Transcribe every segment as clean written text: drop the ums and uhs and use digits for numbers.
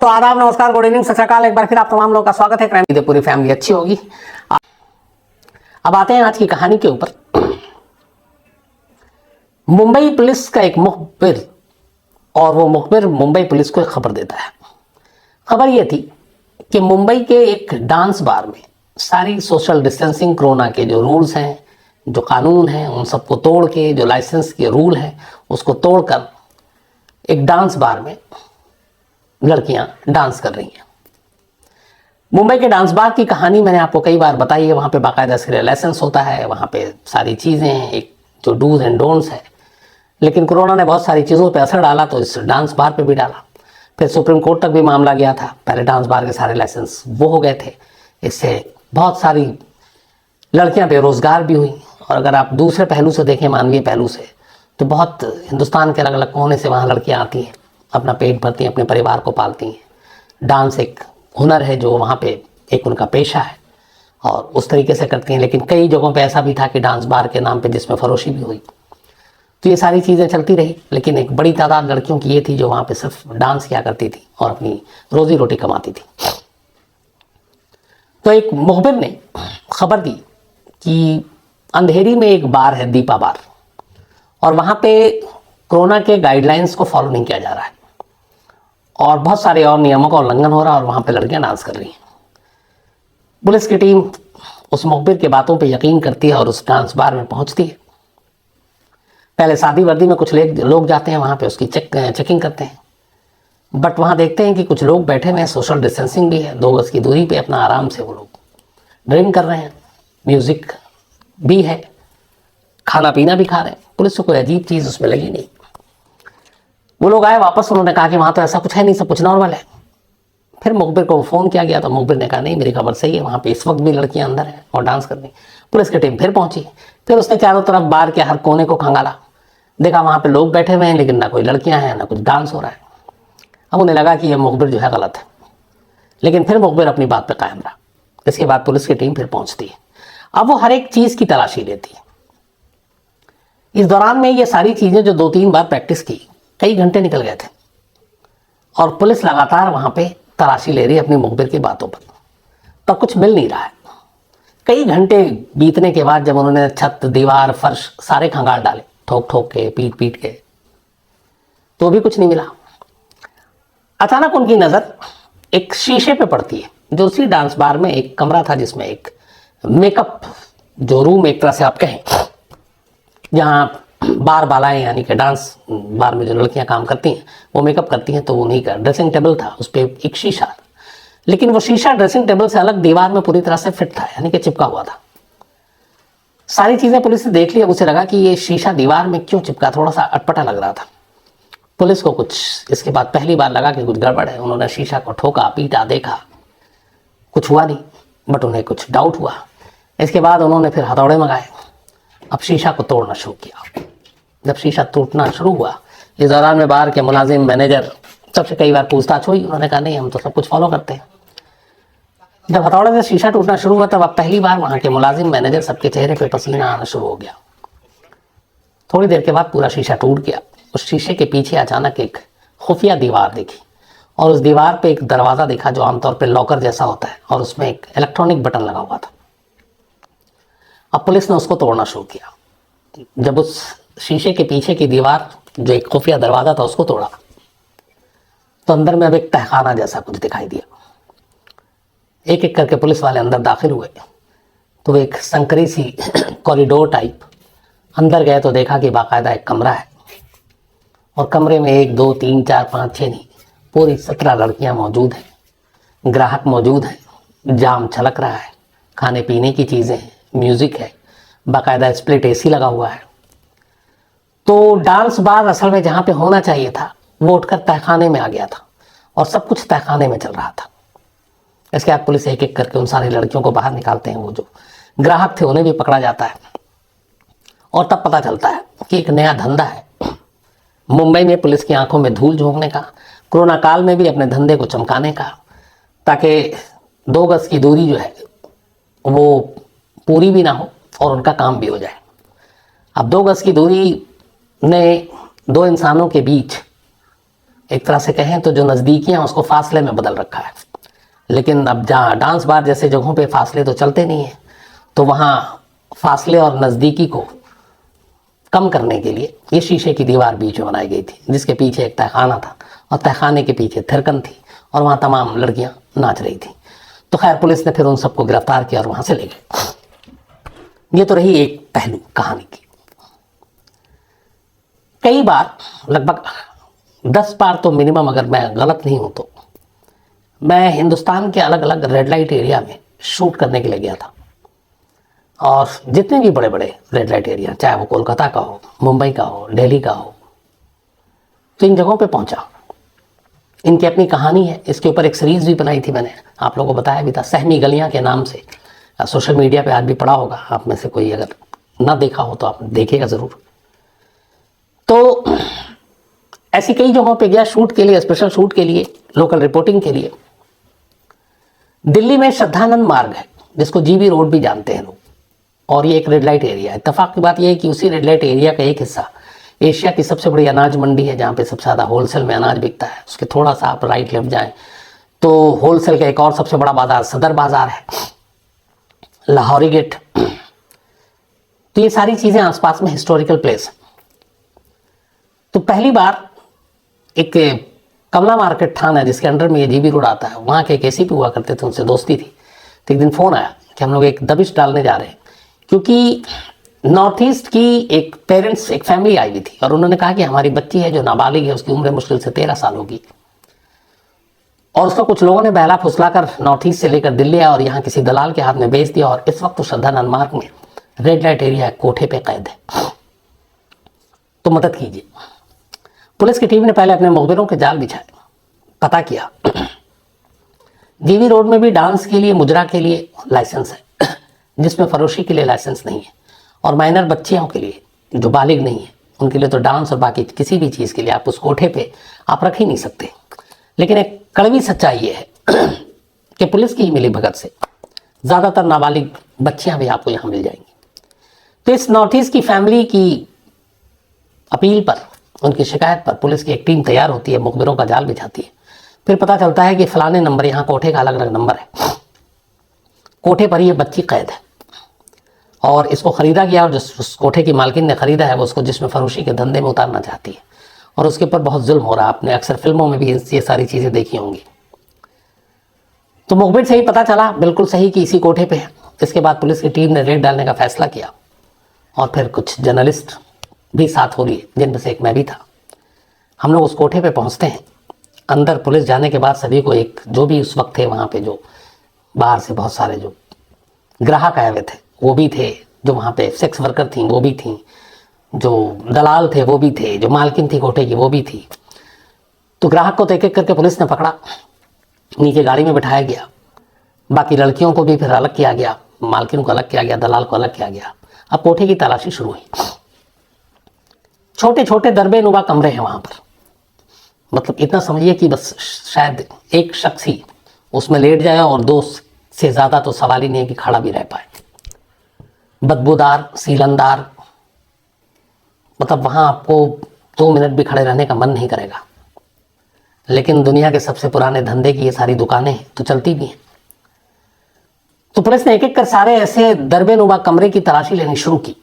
तो आदाब, नमस्कार, गुड इवनिंग, सत श्री अकाल। एक बार फिर आप तमाम लोगों का स्वागत है। क्राइम पूरी फैमिली अच्छी होगी। अब आते हैं आज की कहानी के ऊपर। मुंबई पुलिस का एक मुखबिर, और वो मुखबिर मुंबई पुलिस को एक खबर देता है। खबर ये थी कि मुंबई के एक डांस बार में सारी सोशल डिस्टेंसिंग, कोरोना के जो रूल्स हैं, जो कानून हैं, उन सबको तोड़ के, जो लाइसेंस के रूल हैं उसको तोड़कर एक डांस बार में लड़कियां डांस कर रही हैं। मुंबई के डांस बार की कहानी मैंने आपको कई बार बताई है। वहाँ पे बाकायदा से लाइसेंस होता है, वहाँ पे सारी चीज़ें हैं, एक जो डूज एंड डोंट्स है। लेकिन कोरोना ने बहुत सारी चीज़ों पे असर डाला, तो इस डांस बार पे भी डाला। फिर सुप्रीम कोर्ट तक भी मामला गया था। पहले डांस बार के सारे लाइसेंस वो हो गए थे। इससे बहुत सारी लड़कियां बेरोजगार भी हुई। और अगर आप दूसरे पहलू से देखें, मानवीय पहलू से, तो बहुत हिंदुस्तान के अलग अलग कोने से वहाँ लड़कियाँ आती हैं, अपना पेट भरती हैं, अपने परिवार को पालती हैं। डांस एक हुनर है जो वहाँ पे एक उनका पेशा है और उस तरीके से करती हैं। लेकिन कई जगहों पे ऐसा भी था कि डांस बार के नाम पे जिसमें फरोशी भी हुई। तो ये सारी चीज़ें चलती रही। लेकिन एक बड़ी तादाद लड़कियों की ये थी जो वहाँ पे सिर्फ डांस किया करती थी और अपनी रोजी रोटी कमाती थी। तो एक मुखबिर ने खबर दी कि अंधेरी में एक बार है, दीपा बार, और वहाँ पे कोरोना के गाइडलाइंस को फॉलो नहीं किया जा रहा है और बहुत सारे और नियमों का उल्लंघन हो रहा है, और वहाँ पे लड़कियां डांस कर रही हैं। पुलिस की टीम उस मुखबिर के बातों पे यकीन करती है और उस डांस बार में पहुंचती है। पहले सादी वर्दी में कुछ लोग जाते हैं वहाँ पे, उसकी चेकिंग करते हैं। बट वहाँ देखते हैं कि कुछ लोग बैठे हुए हैं, सोशल डिस्टेंसिंग भी है, 2 गज की दूरी पे अपना आराम से वो लोग ड्रिंक कर रहे हैं, म्यूजिक भी है, खाना पीना भी खा रहे हैं। पुलिस को कोई अजीब चीज़ उसमें लगी नहीं। वो लोग आए वापस, उन्होंने कहा कि वहाँ तो ऐसा कुछ है नहीं, सब कुछ नॉर्मल है। फिर मुखबिर को फ़ोन किया गया तो मुखबिर ने कहा नहीं, मेरी खबर सही है, वहाँ पे इस वक्त भी लड़कियाँ अंदर हैं और डांस कर रही हैं। पुलिस की टीम फिर पहुंची। फिर उसने चारों तरफ बार के हर कोने को खंगाला, देखा वहाँ पे लोग बैठे हुए हैं लेकिन ना कोई लड़कियाँ हैं ना कुछ डांस हो रहा है। अब उन्हें लगा कि यह मुखबिर जो है गलत है, लेकिन फिर मुखबिर अपनी बात पर कायम रहा। इसके बाद पुलिस की टीम फिर पहुँचती है। अब वो हर एक चीज़ की तलाशी लेती है। इस दौरान में ये सारी चीज़ें जो 2-3 बार प्रैक्टिस की, कई घंटे निकल गए थे और पुलिस लगातार वहाँ पे तलाशी ले रही है अपनी मुखबिर की बातों पर कुछ मिल नहीं रहा है। कई घंटे बीतने के बाद जब उन्होंने छत, दीवार, फर्श सारे खंगाल डाले, ठोक ठोक के, पीट पीट के, तो भी कुछ नहीं मिला। अचानक उनकी नज़र एक शीशे पे पड़ती है, जो उसी डांस बार में एक कमरा था जिसमें एक मेकअप जो रूम एक तरह से आप कहें, जहाँ बार बालाएं यानी कि डांस बार में जो लड़कियां काम करती हैं वो मेकअप करती हैं, तो वो नहीं कर, ड्रेसिंग टेबल था, उस पर एक शीशा था। लेकिन वो शीशा ड्रेसिंग टेबल से अलग दीवार में पूरी तरह से फिट था, यानी कि चिपका हुआ था। सारी चीज़ें पुलिस ने देख ली। अब उसे लगा कि ये शीशा दीवार में क्यों चिपका, थोड़ा सा अटपटा लग रहा था। पुलिस को कुछ इसके बाद पहली बार लगा कि कुछ गड़बड़ है। उन्होंने शीशा को ठोका, पीटा, देखा, कुछ हुआ नहीं, बट उन्हें कुछ डाउट हुआ। इसके बाद उन्होंने फिर हथौड़े मंगाए, अब शीशा को तोड़ना शुरू किया। जब शीशा टूटना शुरू हुआ, इस दौरान में बार के मुलाजिम, मैनेजर, सबसे कई बार पूछताछ हुई। उन्होंने कहा नहीं, हम तो सब कुछ फॉलो करते हैं। जब हथौड़े से शीशा टूटना शुरू हुआ तब अब पहली बार वहाँ के मुलाजिम, मैनेजर, सबके चेहरे पे पसीना आना शुरू हो गया। थोड़ी देर के बाद पूरा शीशा टूट गया। उस शीशे के पीछे अचानक एक खुफिया दीवार दिखी और उस दीवार पे एक दरवाज़ा दिखा जो आमतौर पर लॉकर जैसा होता है, और उसमें एक इलेक्ट्रॉनिक बटन लगा हुआ था। अब पुलिस ने उसको तोड़ना शुरू किया। जब उस शीशे के पीछे की दीवार, जो एक खुफिया दरवाज़ा था, उसको तोड़ा तो अंदर में अब एक तहखाना जैसा कुछ दिखाई दिया। एक एक करके पुलिस वाले अंदर दाखिल हुए तो एक संकरी सी कॉरिडोर टाइप, अंदर गए तो देखा कि बाकायदा एक कमरा है और कमरे में 1, 2, 3, 4, 5, 6 नहीं, पूरी 17 लड़कियां मौजूद हैं। ग्राहक मौजूद हैं, जाम छलक रहा है, खाने पीने की चीज़ें हैं, म्यूज़िक है, बाकायदा स्प्लिट एसी लगा हुआ है। तो डांस बार असल में जहाँ पे होना चाहिए था वो उठकर तहखाने में आ गया था और सब कुछ तहखाने में चल रहा था। इसके बाद पुलिस एक एक करके उन सारी लड़कियों को बाहर निकालते हैं। वो जो ग्राहक थे उन्हें भी पकड़ा जाता है और तब पता चलता है कि एक नया धंधा है मुंबई में पुलिस की आंखों में धूल झोंकने का, कोरोना काल में भी अपने धंधे को चमकाने का, ताकि 2 गज की दूरी जो है वो पूरी भी ना हो और उनका काम भी हो जाए। अब 2 गज की दूरी ने 2 इंसानों के बीच एक तरह से कहें तो जो नज़दीकियाँ उसको फासले में बदल रखा है। लेकिन अब जहाँ डांस बार जैसे जगहों पे फासले तो चलते नहीं हैं, तो वहाँ फासले और नज़दीकी को कम करने के लिए ये शीशे की दीवार बीच में बनाई गई थी, जिसके पीछे एक तहखाना था और तहखाने के पीछे थिरकन थी और वहाँ तमाम लड़कियाँ नाच रही थी। तो खैर पुलिस ने फिर उन सबको गिरफ्तार किया और वहाँ से ले गए। ये तो रही एक पहलू कहानी की। कई बार, लगभग 10 बार तो मिनिमम, अगर मैं गलत नहीं हूँ तो, मैं हिंदुस्तान के अलग अलग रेड लाइट एरिया में शूट करने के लिए गया था। और जितने भी बड़े बड़े रेड लाइट एरिया, चाहे वो कोलकाता का हो, मुंबई का हो, दिल्ली का हो, तो इन जगहों पे पहुंचा। इनकी अपनी कहानी है, इसके ऊपर एक सीरीज़ भी बनाई थी मैंने, आप लोगों को बताया भी था, सहमी गलियां के नाम से। सोशल मीडिया पे आज भी पड़ा होगा, आप में से कोई अगर ना देखा हो तो आप देखेगा ज़रूर। तो ऐसी कई जगहों पे गया शूट के लिए, स्पेशल शूट के लिए, लोकल रिपोर्टिंग के लिए। दिल्ली में श्रद्धानंद मार्ग है, जिसको जीबी रोड भी जानते हैं लोग, और ये एक रेड लाइट एरिया है। इत्तेफाक की बात यह है कि उसी रेड लाइट एरिया का एक हिस्सा एशिया की सबसे बड़ी अनाज मंडी है, जहाँ पे सबसे ज़्यादा होलसेल में अनाज बिकता है। उसके थोड़ा सा आप राइट लेफ्ट जाएं तो होलसेल का एक और सबसे बड़ा बाजार सदर बाजार है, लाहौरी गेट। तो ये सारी चीज़ें आसपास में हिस्टोरिकल प्लेस है। तो पहली बार एक कमला मार्केट थाना है, जिसके अंडर में ये जीबी रोड आता है, वहाँ के एक एसीपी हुआ करते थे, उनसे दोस्ती थी। तो एक दिन फ़ोन आया कि हम लोग एक दबिश डालने जा रहे हैं, क्योंकि नॉर्थ ईस्ट की एक पेरेंट्स, एक फैमिली आई हुई थी, और उन्होंने कहा कि हमारी बच्ची है जो नाबालिग है, उसकी उम्र मुश्किल से 13 साल होगी, और उसको कुछ लोगों ने बहला फुसला कर नॉर्थ ईस्ट से लेकर दिल्ली आया और यहाँ किसी दलाल के हाथ में बेच दिया, और इस वक्त तो श्रद्धानंद मार्ग में रेड लाइट एरिया कोठे पे कैद है, तो मदद कीजिए। पुलिस की टीम ने पहले अपने मुखबिरों के जाल बिछाए, पता किया। जीबी रोड में भी डांस के लिए, मुजरा के लिए लाइसेंस है, जिसमें फरोशी के लिए लाइसेंस नहीं है, और माइनर बच्चियों के लिए जो बालिग नहीं है उनके लिए तो डांस और बाकी किसी भी चीज़ के लिए आप उस कोठे पे आप रख ही नहीं सकते। लेकिन एक कड़वी सच्चाई ये है कि पुलिस की ही मिली भगत से ज़्यादातर नाबालिग बच्चियां भी आपको यहाँ मिल जाएंगी। तो इस नॉर्थ ईस्ट की फैमिली की अपील पर, उनकी शिकायत पर पुलिस की एक टीम तैयार होती है, मुखबिरों का जाल बिछाती है। फिर पता चलता है कि फलाने नंबर, यहाँ कोठे का अलग अलग नंबर है, कोठे पर ये बच्ची कैद है, और इसको ख़रीदा गया, और जिस उस कोठे की मालकिन ने ख़रीदा है वो उसको जिस्म फरोशी के धंधे में उतारना चाहती है, और उसके ऊपर बहुत जुल्म हो रहा है। आपने अक्सर फिल्मों में भी ये सारी चीज़ें देखी होंगी। तो मुखबिर से ही पता चला बिल्कुल सही कि इसी कोठे पे है। इसके बाद पुलिस की टीम ने रेड डालने का फैसला किया, और फिर कुछ जर्नलिस्ट भी साथ हो लिए, जिनमें से एक मैं भी था। हम लोग उस कोठे पे पहुंचते हैं। अंदर पुलिस जाने के बाद सभी को, एक जो भी उस वक्त थे वहाँ पे, जो बाहर से बहुत सारे जो ग्राहक आए हुए थे वो भी थे, जो वहाँ पे सेक्स वर्कर थी वो भी थी, जो दलाल थे वो भी थे, जो मालकिन थी कोठे की वो भी थी। तो ग्राहक को तो एक एक करके पुलिस ने पकड़ा, नीचे गाड़ी में बिठाया गया। बाकी लड़कियों को भी फिर अलग किया गया, मालकिन को अलग किया गया, दलाल को अलग किया गया। अब कोठे की तलाशी शुरू हुई। छोटे छोटे दरबे नुमा कमरे हैं वहाँ पर, मतलब इतना समझिए कि बस शायद एक शख्स ही उसमें लेट जाए, और 2 से ज़्यादा तो सवाल ही नहीं है कि खड़ा भी रह पाए। बदबूदार, सीलनदार, मतलब वहाँ आपको 2 मिनट भी खड़े रहने का मन नहीं करेगा। लेकिन दुनिया के सबसे पुराने धंधे की ये सारी दुकानें तो चलती भी हैं। तो पुलिस ने एक एक कर सारे ऐसे दरबे नुमा कमरे की तलाशी लेनी शुरू की।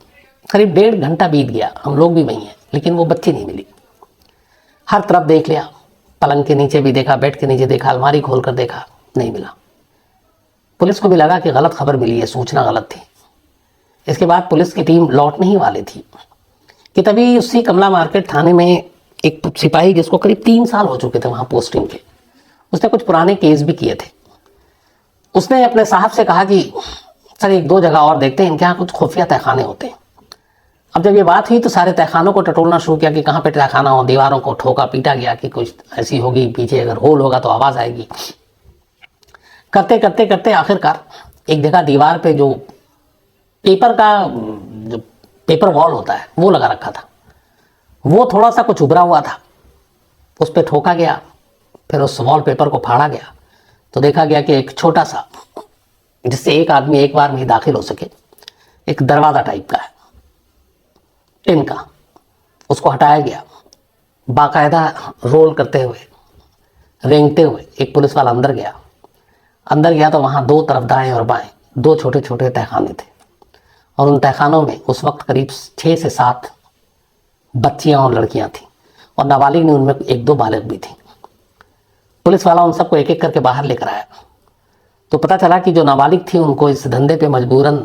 करीब 1.5 घंटा बीत गया, हम लोग भी वहीं हैं, लेकिन वो बच्ची नहीं मिली। हर तरफ देख लिया, पलंग के नीचे भी देखा, बेड के नीचे देखा, अलमारी खोल कर देखा, नहीं मिला। पुलिस को भी लगा कि गलत खबर मिली है, सूचना गलत थी। इसके बाद पुलिस की टीम लौटने ही वाली थी कि तभी उसी कमला मार्केट थाने में एक सिपाही, जिसको करीब 3 साल हो चुके थे वहाँ पोस्टिंग के, उसने कुछ पुराने केस भी किए थे। उसने अपने साहब से कहा कि सर 1-2 जगह और देखते हैं, इनके यहाँ कुछ खुफिया तहखाने होते हैं। अब जब ये बात हुई तो सारे तहखानों को टटोलना शुरू किया कि कहाँ पे तहखाना हो। दीवारों को ठोका पीटा गया कि कुछ ऐसी होगी, पीछे अगर होल होगा तो आवाज़ आएगी। करते करते करते आखिरकार एक जगह दीवार पे जो पेपर वॉल होता है वो लगा रखा था, वो थोड़ा सा कुछ उभरा हुआ था, उस पर ठोका गया। फिर उस वॉल पेपर को फाड़ा गया तो देखा गया कि एक छोटा सा, जिससे एक आदमी एक बार में ही दाखिल हो सके, एक दरवाज़ा टाइप का है टिन का, उसको हटाया गया। बाकायदा रोल करते हुए, रेंगते हुए एक पुलिस वाला अंदर गया तो वहाँ दो तरफ दाएं और बाएं दो छोटे छोटे तहखाने थे, और उन तहखानों में उस वक्त करीब 6 से 7 बच्चियां और लड़कियां थीं, और नाबालिग ने उनमें 1-2 बालिग भी थी। पुलिस वाला उन सबको एक एक करके बाहर लेकर आया, तो पता चला कि जो नाबालिग थी उनको इस धंधे पे मजबूरन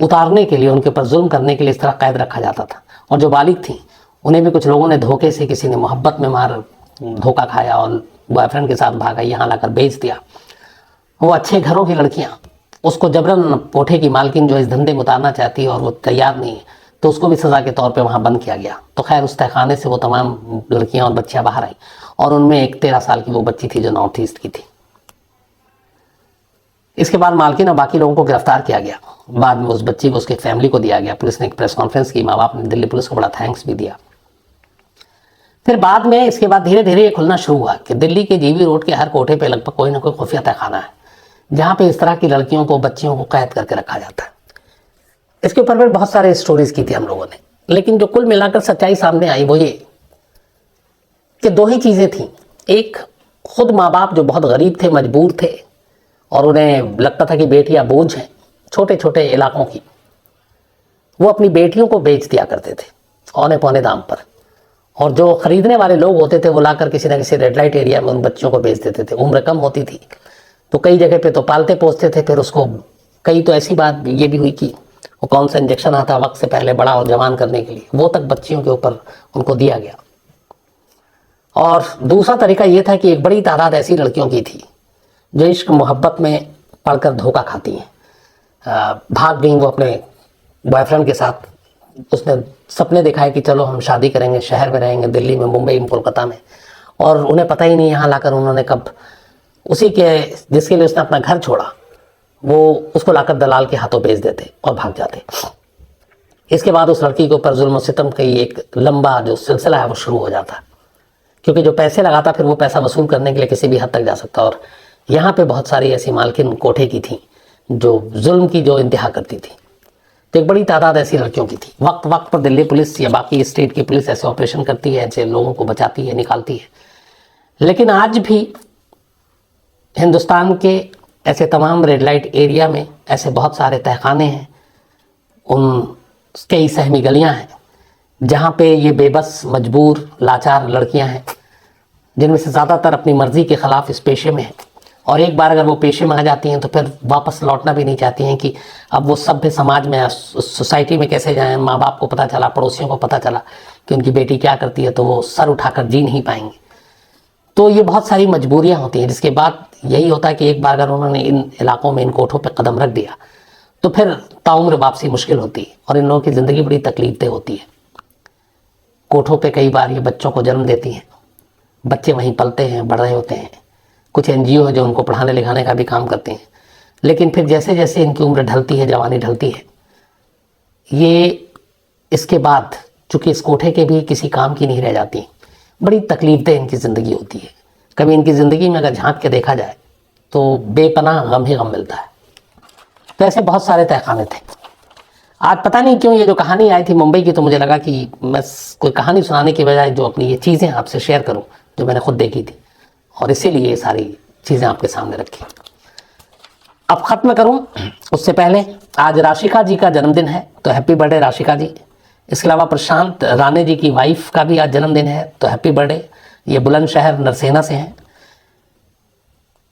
उतारने के लिए, उनके ऊपर जुल्म करने के लिए इस तरह कैद रखा जाता था, और जो बालिग थी उन्हें भी कुछ लोगों ने धोखे से, किसी ने मोहब्बत में मार धोखा खाया और बॉयफ्रेंड के साथ भागा, यहाँ लाकर बेच दिया। वो अच्छे घरों की लड़कियाँ, उसको जबरन कोठे की मालकिन जो इस धंधे में उतारना चाहती है और वो तैयार नहीं है, तो उसको भी सज़ा के तौर पे वहाँ बंद किया गया। तो खैर उस तहखाने से वो तमाम लड़कियाँ और बच्चियाँ बाहर आई, और उनमें एक 13 साल की वो बच्ची थी जो नॉर्थ ईस्ट की थी। इसके बाद मालकिन और बाकी लोगों को गिरफ्तार किया गया। बाद में उस बच्ची को उसके फैमिली को दिया गया। पुलिस ने एक प्रेस कॉन्फ्रेंस की, माँ बाप ने दिल्ली पुलिस को बड़ा थैंक्स भी दिया। फिर बाद में इसके बाद धीरे धीरे ये खुलना शुरू हुआ कि दिल्ली के जीबी रोड के हर कोठे पे लगभग कोई ना कोई खुफिया तहखाना है, जहाँ पे इस तरह की लड़कियों को, बच्चियों को कैद करके रखा जाता है। इसके ऊपर फिर बहुत सारे स्टोरीज की थी हम लोगों ने, लेकिन जो कुल मिलाकर सच्चाई सामने आई वो ये कि 2 ही चीज़ें थीं। एक, खुद माँ बाप जो बहुत गरीब थे, मजबूर थे, और उन्हें लगता था कि बेटियां बोझ हैं छोटे छोटे इलाकों की, वो अपनी बेटियों को बेच दिया करते थे औने पौने दाम पर, और जो खरीदने वाले लोग होते थे वो लाकर किसी न किसी रेड लाइट एरिया में उन बच्चों को बेच देते थे। उम्र कम होती थी तो कई जगह पे तो पालते पोसते थे, फिर उसको कई तो ऐसी बात ये भी हुई कि वो कौन सा इंजेक्शन आता वक्त से पहले बड़ा और जवान करने के लिए, वो तक बच्चियों के ऊपर उनको दिया गया। और दूसरा तरीका ये था कि एक बड़ी तादाद ऐसी लड़कियों की थी जो इश्क मोहब्बत में पड़कर धोखा खाती हैं, भाग गई वो अपने बॉयफ्रेंड के साथ। उसने सपने दिखाए कि चलो हम शादी करेंगे, शहर में रहेंगे, दिल्ली में, मुंबई में, कोलकाता में, और उन्हें पता ही नहीं यहाँ लाकर उन्होंने कब उसी के जिसके लिए उसने अपना घर छोड़ा वो उसको लाकर दलाल के हाथों बेच देते और भाग जाते। इसके बाद उस लड़की के ऊपर जुल्म सितम का एक लंबा जो सिलसिला है वो शुरू हो जाता, क्योंकि जो पैसे लगाता फिर वो पैसा वसूल करने के लिए किसी भी हद तक जा सकता। और यहाँ पे बहुत सारी ऐसी मालकिन कोठे की थी जो जुल्म की जो इंतहा करती थी। तो एक बड़ी तादाद ऐसी लड़कियों की थी। वक्त वक्त पर दिल्ली पुलिस या बाकी स्टेट की पुलिस ऐसे ऑपरेशन करती है, ऐसे लोगों को बचाती है, निकालती है। लेकिन आज भी हिंदुस्तान के ऐसे तमाम रेड लाइट एरिया में ऐसे बहुत सारे तहखाने हैं, उन कई सहमी गलियां हैं जहाँ पे ये बेबस, मजबूर, लाचार लड़कियां हैं, जिनमें से ज़्यादातर अपनी मर्ज़ी के ख़िलाफ़ इस पेशे में हैं, और एक बार अगर वो पेशे में आ जाती हैं तो फिर वापस लौटना भी नहीं चाहती हैं कि अब वो सभ्य समाज में, सोसाइटी में कैसे जाएं। माँ बाप को पता चला, पड़ोसियों को पता चला कि उनकी बेटी क्या करती है, तो वो सर उठाकर जी नहीं पाएंगे। तो ये बहुत सारी मजबूरियाँ होती हैं, जिसके बाद यही होता है कि एक बार अगर उन्होंने इन इलाकों में, इन कोठों पर कदम रख दिया तो फिर ताउम्र वापसी मुश्किल होती है, और इन लोगों की ज़िंदगी बड़ी तकलीफदेह होती है। कोठों पे कई बार ये बच्चों को जन्म देती हैं, बच्चे वहीं पलते हैं, बड़ रहे होते हैं। कुछ NGO है जो उनको पढ़ाने लिखाने का भी काम करते हैं, लेकिन फिर जैसे जैसे इनकी उम्र ढलती है, जवानी ढलती है, ये इसके बाद चूँकि इस कोठे के भी किसी काम की नहीं रह जाती, बड़ी तकलीफदेह इनकी ज़िंदगी होती है। कभी इनकी ज़िंदगी में अगर झांक के देखा जाए तो बेपनाह गम ही गम मिलता है। तो ऐसे बहुत सारे तहखाने थे। आज पता नहीं क्यों ये जो कहानी आई थी मुंबई की, तो मुझे लगा कि मैं कोई कहानी सुनाने की बजाय जो अपनी ये चीज़ें आपसे शेयर करूं जो मैंने खुद देखी थी, और इसीलिए ये सारी चीज़ें आपके सामने रखी। अब ख़त्म करूं उससे पहले, आज राशिका जी का जन्मदिन है, तो हैप्पी बर्थडे राशिका जी। इसके अलावा प्रशांत राणे जी की वाइफ का भी आज जन्मदिन है, तो हैप्पी बर्थडे। ये बुलंदशहर नरसेना से हैं।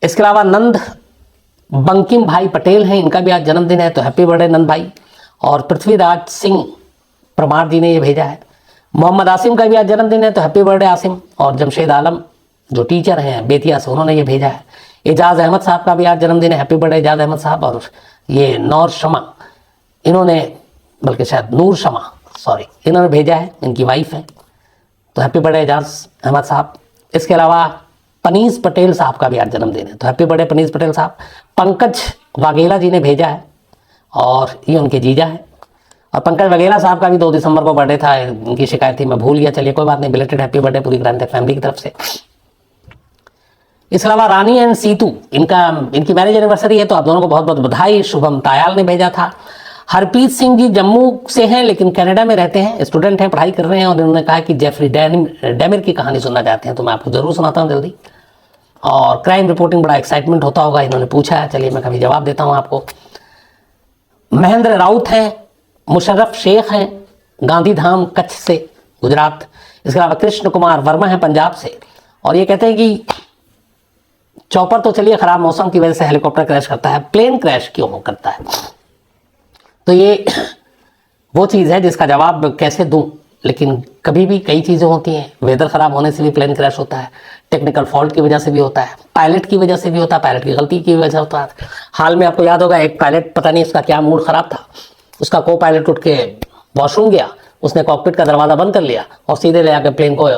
इसके अलावा नंद बंकिम भाई पटेल हैं, इनका भी आज जन्मदिन है, तो हैप्पी बर्थडे नंद भाई। और पृथ्वीराज सिंह परमार जी ने ये भेजा है। मोहम्मद आसिम का भी आज जन्मदिन है, तो हैप्पी बर्थडे आसिम। और जमशेद आलम जो टीचर हैं बेतिया से, उन्होंने ये भेजा है। एजाज अहमद साहब का भी आज जन्मदिन है, हैप्पी बर्थडे एजाज अहमद साहब। और ये नौर शमा, इन्होंने, बल्कि शायद नूर शमा, सॉरी, इन्होंने भेजा है, इनकी वाइफ है, तो हैप्पी बर्थडे एजाज अहमद साहब। इसके अलावा पनीस पटेल साहब का भी आज जन्मदिन है, तो हैप्पी बर्थडे पनीस पटेल साहब। पंकज वाघेला जी ने भेजा है, और ये उनके जीजा है। और पंकज वाघेला साहब का भी 2 दिसंबर को बर्थडे था, उनकी शिकायत थी, मैं भूल गया, चलिए कोई बात नहीं, बिलेटेड हैप्पी बर्थडे पूरी ग्रैंड फैमिली की तरफ से। इसके अलावा रानी एंड सीतू, इनकी मैरिज एनिवर्सरी है, तो आप दोनों को बहुत बहुत बधाई। शुभम तायाल ने भेजा था। हरप्रीत सिंह जी जम्मू से हैं लेकिन कनाडा में रहते हैं, स्टूडेंट हैं, पढ़ाई कर रहे हैं, और इन्होंने कहा कि जेफरी डैमिर की कहानी सुनना चाहते हैं, तो मैं आपको जरूर सुनाता हूँ जल्दी। और क्राइम रिपोर्टिंग बड़ा एक्साइटमेंट होता होगा, इन्होंने पूछा है, चलिए मैं कभी जवाब देता हूँ आपको। महेंद्र राउत हैं, मुशर्रफ शेख हैं, गांधीधाम कच्छ से, गुजरात। इसके अलावा कृष्ण कुमार वर्मा हैं पंजाब से, और ये कहते हैं कि चॉपर तो चलिए खराब मौसम की वजह से हेलीकॉप्टर क्रैश करता है, प्लेन क्रैश क्यों करता है? तो ये वो चीज़ है जिसका जवाब कैसे दूं, लेकिन कभी भी कई चीज़ें होती हैं, वेदर ख़राब होने से भी प्लेन क्रैश होता है, टेक्निकल फॉल्ट की वजह से भी होता है, पायलट की वजह से भी होता है, पायलट की गलती की वजह से होता है। हाल में आपको याद होगा एक पायलट, पता नहीं उसका क्या मूड ख़राब था, उसका को पायलट उठ के वॉशरूम गया, उसने कॉकपिट का दरवाज़ा बंद कर लिया और सीधे ले आकर प्लेन को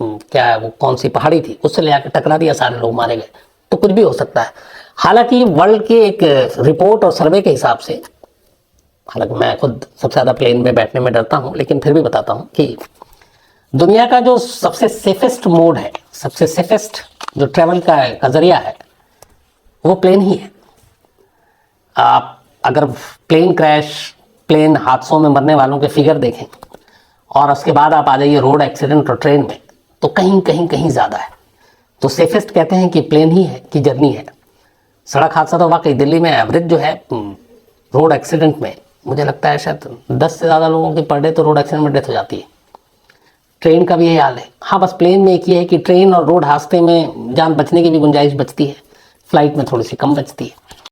क्या है वो कौन सी पहाड़ी थी उससे ले आकर टकरा दिया, सारे लोग मारे गए। तो कुछ भी हो सकता है। हालांकि वर्ल्ड के एक रिपोर्ट और सर्वे के हिसाब से, हालांकि मैं खुद सबसे ज़्यादा प्लेन में बैठने में डरता हूँ, लेकिन फिर भी बताता हूँ कि दुनिया का जो सबसे सेफेस्ट मोड है, सबसे सेफेस्ट जो ट्रैवल का जरिया है, वो प्लेन ही है। आप अगर प्लेन क्रैश, प्लेन हादसों में मरने वालों के फिगर देखें और उसके बाद आप आ जाइए रोड एक्सीडेंट और ट्रेन में, तो कहीं कहीं कहीं ज़्यादा है। तो सेफेस्ट कहते हैं कि प्लेन ही है कि जर्नी है। सड़क हादसा तो वाकई दिल्ली में एवरेज जो है रोड एक्सीडेंट में, मुझे लगता है शायद 10 से ज़्यादा लोगों की पर डे तो रोड एक्सीडेंट में डेथ हो जाती है। ट्रेन का भी यही हाल है। हाँ, बस प्लेन में एक ये है कि ट्रेन और रोड हादसे में जान बचने की भी गुंजाइश बचती है, फ्लाइट में थोड़ी सी कम बचती है।